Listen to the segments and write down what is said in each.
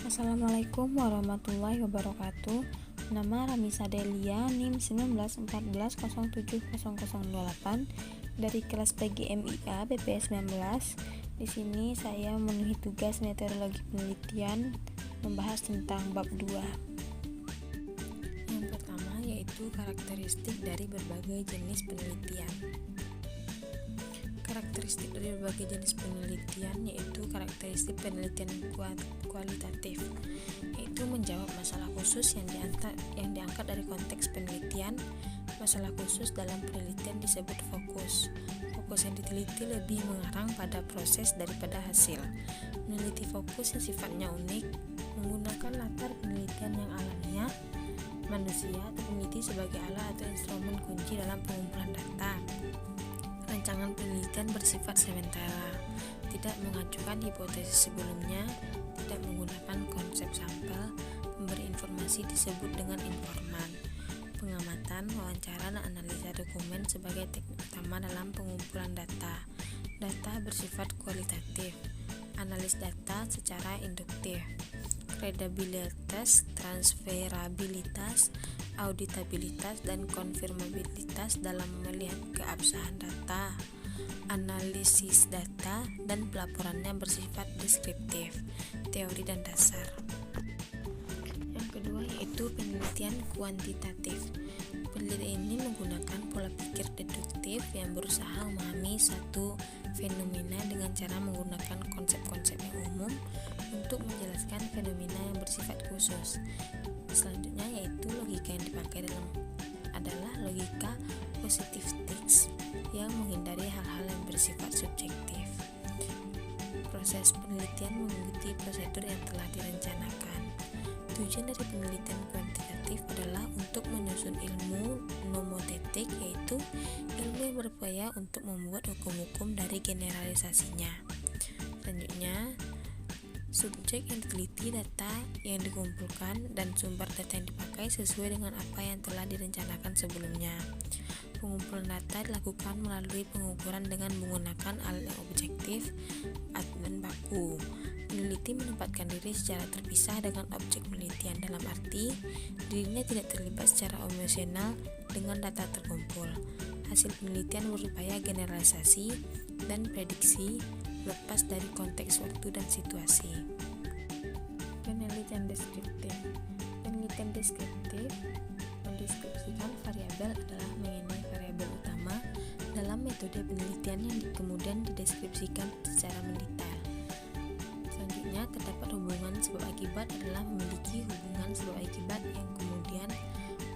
Assalamualaikum warahmatullahi wabarakatuh. Nama Ramisa Delia, NIM 1914070008 dari kelas PGMIA BPS 19. Di sini saya memenuhi tugas metodologi penelitian membahas tentang bab 2. Yang pertama yaitu karakteristik dari berbagai jenis penelitian. Karakteristik dari berbagai jenis penelitian yaitu karakteristik penelitian kualitatif, yaitu menjawab masalah khusus yang diangkat dari konteks penelitian. Masalah khusus dalam penelitian disebut fokus. Fokus yang diteliti lebih mengarah pada proses daripada hasil. Meneliti fokus yang sifatnya unik, menggunakan latar penelitian yang alamiah, manusia atau peneliti sebagai alat atau instrumen kunci dalam pengumpulan data. Rancangan penelitian bersifat sementara, tidak mengajukan hipotesis sebelumnya, tidak menggunakan konsep sampel, memberi informasi disebut dengan informan. Pengamatan, wawancara, dan analisa dokumen sebagai teknik utama dalam pengumpulan data. Data bersifat kualitatif, analis data secara induktif. Kredibilitas, transferabilitas, auditabilitas, dan konfirmabilitas dalam melihat keabsahan data. Analisis data dan pelaporannya bersifat deskriptif, teori dan dasar. Yang kedua yaitu penelitian kuantitatif. Penelitian ini menggunakan pola pikir deduktif yang berusaha memahami satu fenomena dengan cara menggunakan konsep-konsep yang umum untuk menjelaskan fenomena yang bersifat khusus. Selanjutnya yaitu logika yang dipakai adalah logika positivistik yang menghindari hal-hal yang bersifat subjektif. Proses penelitian mengikuti prosedur yang telah direncanakan. Tujuan dari penelitian kuantitatif adalah untuk menyusun ilmu nomotetik, yaitu ilmu yang berupaya untuk membuat hukum-hukum dari generalisasinya. Selanjutnya, subjek yang diteliti, data yang dikumpulkan, dan sumber data yang dipakai sesuai dengan apa yang telah direncanakan sebelumnya. Pengumpulan data dilakukan melalui pengukuran dengan menggunakan alat yang objektif dan baku. Peneliti menempatkan diri secara terpisah dengan objek penelitian, dalam arti dirinya tidak terlibat secara emosional dengan data terkumpul. Hasil penelitian berupaya generalisasi dan prediksi lepas dari konteks waktu dan situasi. Penelitian deskriptif. Penelitian deskriptif mendeskripsikan variabel adalah mengenai variabel utama dalam metode penelitian yang kemudian dideskripsikan secara mendetail. Selanjutnya, terdapat hubungan sebab akibat adalah memiliki hubungan sebab akibat yang kemudian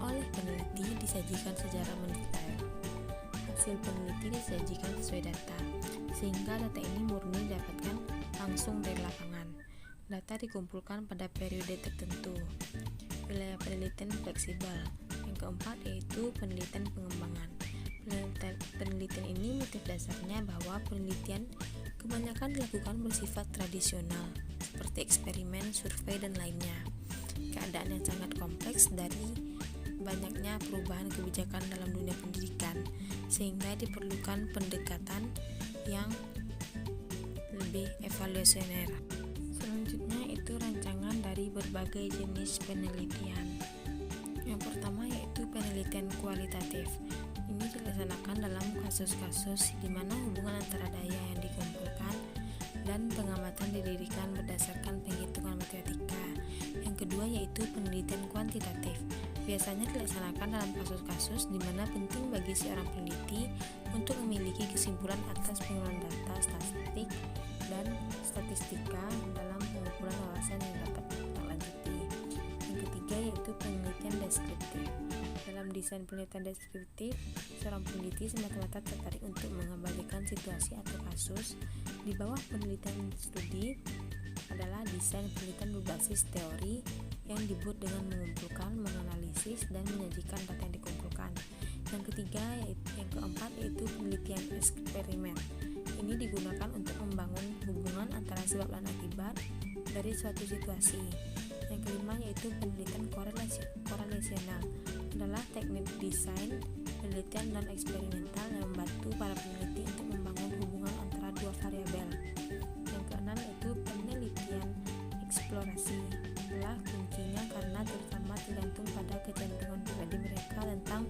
oleh peneliti disajikan secara mendetail. Hasil peneliti disajikan sesuai data, sehingga data ini murni didapatkan langsung dari lapangan. Data dikumpulkan pada periode tertentu. Wilayah penelitian fleksibel. Yang keempat yaitu penelitian pengembangan. Penelitian ini motif dasarnya bahwa penelitian kebanyakan dilakukan bersifat tradisional, seperti eksperimen, survei, dan lainnya. Keadaan yang sangat kompleks dari banyaknya perubahan kebijakan dalam dunia pendidikan, sehingga diperlukan pendekatan yang lebih evaluasioner. Selanjutnya itu rancangan dari berbagai jenis penelitian. Yang pertama yaitu penelitian kualitatif. Ini dilaksanakan dalam kasus-kasus di mana hubungan antara daya yang dikumpulkan dan pengamatan didirikan berdasarkan penghitungan matematika. Yang kedua yaitu penelitian kuantitatif. Biasanya dilaksanakan dalam kasus-kasus di mana penting bagi seorang peneliti untuk memiliki kesimpulan atas pengumpulan data statistik dan statistika dalam pengumpulan wawasan yang dapat ditindaklanjuti. Yang ketiga yaitu penelitian deskriptif. Dalam desain penelitian deskriptif, seorang peneliti semata-mata tertarik untuk mengembalikan situasi atau kasus. Di bawah penelitian studi adalah desain penelitian berbasis teori yang dibuat dengan mengumpulkan, menganalisis, dan menyajikan data yang dikumpulkan. Yang ketiga yang keempat yaitu penelitian eksperimen. Ini digunakan untuk membangun hubungan antara sebab dan akibat dari suatu situasi. Yang kelima yaitu penelitian korelasional. Adalah teknik desain penelitian dan eksperimental yang membantu para peneliti untuk membangun hubungan antara dua variabel. Yang keenam yaitu penelitian eksplorasi adalah kuncinya karena terutama tergantung pada kecenderungan pribadi mereka tentang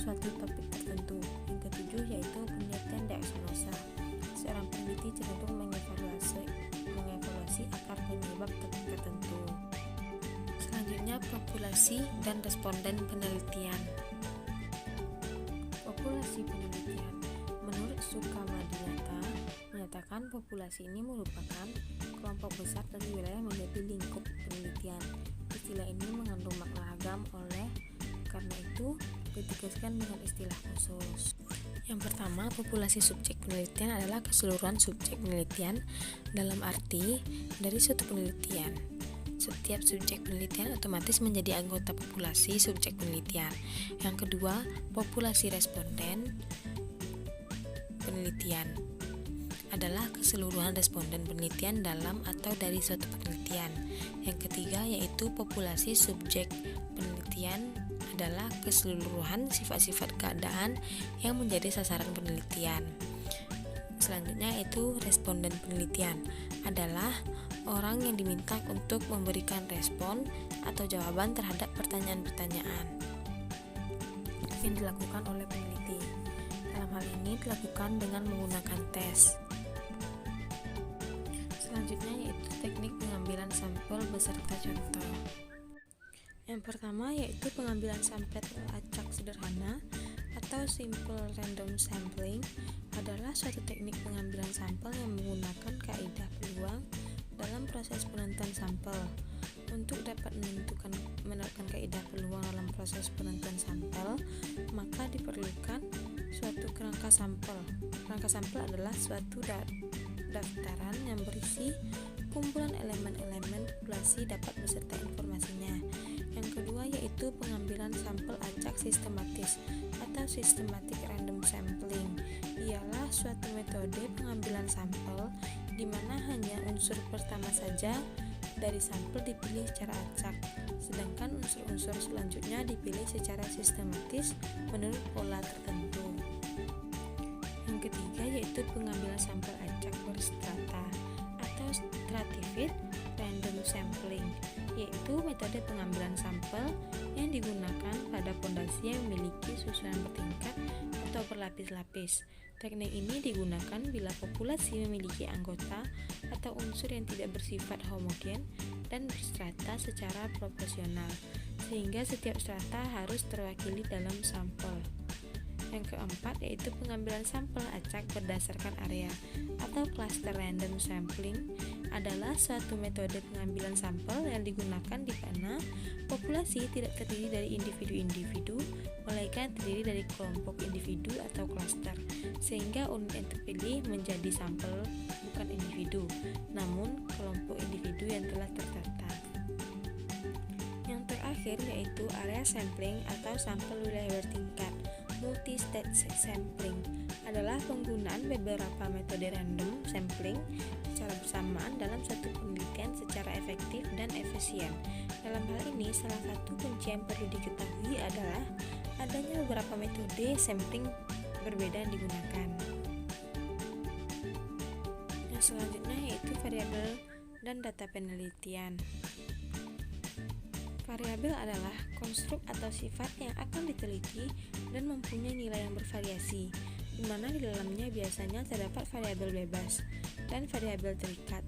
suatu topik tertentu. Yang ketujuh yaitu penelitian diagnosa. Seorang peneliti cenderung mengevaluasi akar penyebab topik tertentu. Selanjutnya, populasi dan responden penelitian. Populasi penelitian. Menurut Sukamadiata menyatakan populasi ini merupakan kelompok besar dari wilayah menjadi lingkup penelitian. Istilah ini mengandung makna ragam, oleh karena itu ditegaskan dengan istilah khusus. Yang pertama, populasi subjek penelitian adalah keseluruhan subjek penelitian dalam arti dari suatu penelitian. Setiap subjek penelitian otomatis menjadi anggota populasi subjek penelitian. Yang kedua, populasi responden penelitian adalah keseluruhan responden penelitian dalam atau dari suatu penelitian. Yang ketiga yaitu populasi subjek penelitian adalah keseluruhan sifat-sifat keadaan yang menjadi sasaran penelitian. Selanjutnya yaitu responden penelitian adalah orang yang diminta untuk memberikan respon atau jawaban terhadap pertanyaan-pertanyaan yang dilakukan oleh peneliti. Dalam hal ini dilakukan dengan menggunakan tes. Selanjutnya yaitu teknik pengambilan sampel beserta contoh. Yang pertama yaitu pengambilan sampel acak sederhana atau simple random sampling adalah suatu teknik pengambilan sampel yang menggunakan kaidah peluang dalam proses penentuan sampel. Untuk dapat menerapkan kaidah peluang dalam proses penentuan sampel, maka diperlukan suatu kerangka sampel. Kerangka sampel adalah suatu daftaran yang berisi kumpulan elemen-elemen populasi dapat beserta informasinya. Yang kedua yaitu pengambilan sampel acak sistematis atau systematic random sampling. Ialah suatu metode pengambilan sampel di mana hanya unsur pertama saja dari sampel dipilih secara acak, sedangkan unsur-unsur selanjutnya dipilih secara sistematis menurut pola tertentu. Yang ketiga yaitu pengambilan sampel acak berstrata atau stratified random sampling, yaitu metode pengambilan sampel yang digunakan pada pondasi yang memiliki susunan bertingkat atau berlapis-lapis. Teknik ini digunakan bila populasi memiliki anggota atau unsur yang tidak bersifat homogen dan berstrata secara proporsional, sehingga setiap strata harus terwakili dalam sampel. Yang keempat yaitu pengambilan sampel acak berdasarkan area atau cluster random sampling adalah suatu metode pengambilan sampel yang digunakan di mana populasi tidak terdiri dari individu-individu, melainkan terdiri dari kelompok individu atau cluster, sehingga unit yang terpilih menjadi sampel bukan individu, namun kelompok individu yang telah tertata. Yang terakhir yaitu area sampling atau sampel wilayah bertingkat. Multi-state sampling adalah penggunaan beberapa metode random sampling secara bersamaan dalam satu penelitian secara efektif dan efisien. Dalam hal ini, salah satu kunci yang perlu diketahui adalah adanya beberapa metode sampling berbeda yang digunakan. Yang selanjutnya yaitu variabel dan data penelitian. Variabel adalah konstruk atau sifat yang akan diteliti dan mempunyai nilai yang bervariasi, di mana di dalamnya biasanya terdapat variabel bebas dan variabel terikat.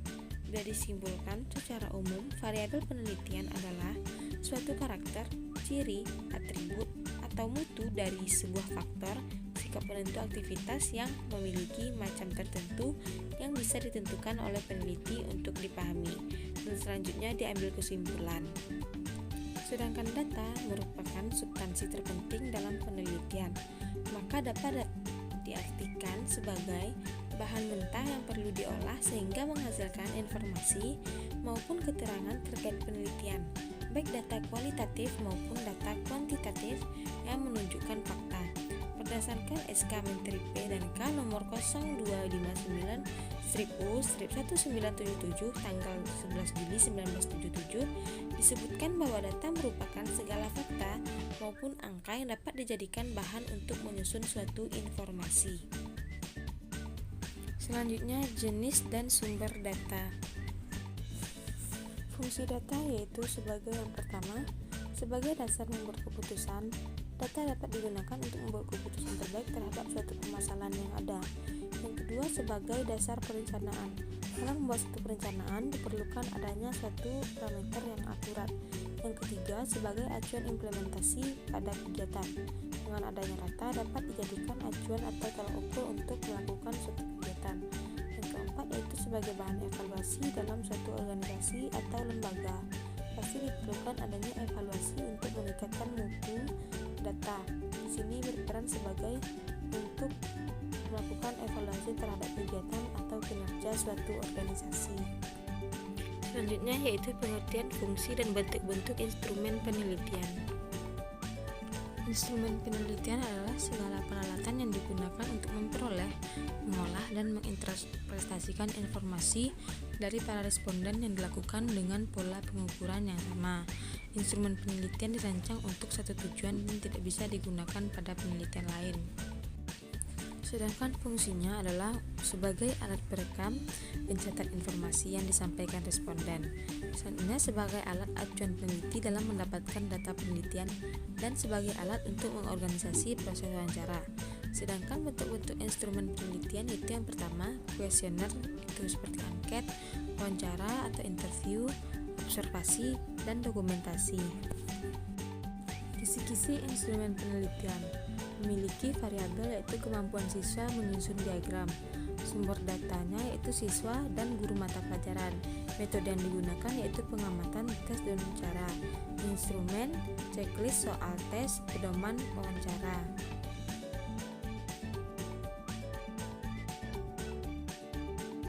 Bila disimpulkan secara umum, variabel penelitian adalah suatu karakter, ciri, atribut, atau mutu dari sebuah faktor, sikap penentu aktivitas yang memiliki macam tertentu yang bisa ditentukan oleh peneliti untuk dipahami, dan selanjutnya diambil kesimpulan. Sedangkan data merupakan substansi terpenting dalam penelitian, maka dapat diartikan sebagai bahan mentah yang perlu diolah sehingga menghasilkan informasi maupun keterangan terkait penelitian, baik data kualitatif maupun data kuantitatif yang menunjukkan fakta. Berdasarkan SK Menteri P dan K nomor 0259/U/1977 tanggal 11 Juli 1977 disebutkan bahwa data merupakan segala fakta maupun angka yang dapat dijadikan bahan untuk menyusun suatu informasi. Selanjutnya, jenis dan sumber data. Fungsi data yaitu sebagai yang pertama, sebagai dasar membuat keputusan. Data dapat digunakan untuk membuat keputusan terbaik terhadap suatu permasalahan yang ada. Yang kedua, sebagai dasar perencanaan. Dalam membuat suatu perencanaan diperlukan adanya suatu parameter yang akurat. Yang ketiga, sebagai acuan implementasi pada kegiatan. Dengan adanya data dapat dijadikan acuan atau tolak ukur untuk melakukan suatu kegiatan. Yang keempat, yaitu sebagai bahan evaluasi dalam suatu organisasi atau lembaga. Pasti diperlukan adanya evaluasi untuk meningkatkan mutu data. Di sini berperan sebagai untuk melakukan evaluasi terhadap kegiatan atau kinerja suatu organisasi. Selanjutnya yaitu pengertian fungsi dan bentuk-bentuk instrumen penelitian. Instrumen penelitian adalah segala peralatan yang digunakan untuk memperoleh, mengolah, dan menginterpretasikan informasi dari para responden yang dilakukan dengan pola pengukuran yang sama. Instrumen penelitian dirancang untuk satu tujuan dan tidak bisa digunakan pada penelitian lain. Sedangkan fungsinya adalah sebagai alat perekam, pencatat informasi yang disampaikan responden. Selanjutnya sebagai alat acuan peneliti dalam mendapatkan data penelitian dan sebagai alat untuk mengorganisasi proses wawancara. Sedangkan bentuk-bentuk instrumen penelitian itu yang pertama, kuesioner, itu seperti angket, wawancara atau interview, observasi, dan dokumentasi. Kisi-kisi instrumen penelitian memiliki variabel yaitu kemampuan siswa menyusun diagram, sumber datanya yaitu siswa dan guru mata pelajaran, metode yang digunakan yaitu pengamatan, tes, dan wawancara, instrumen, checklist soal tes, pedoman wawancara.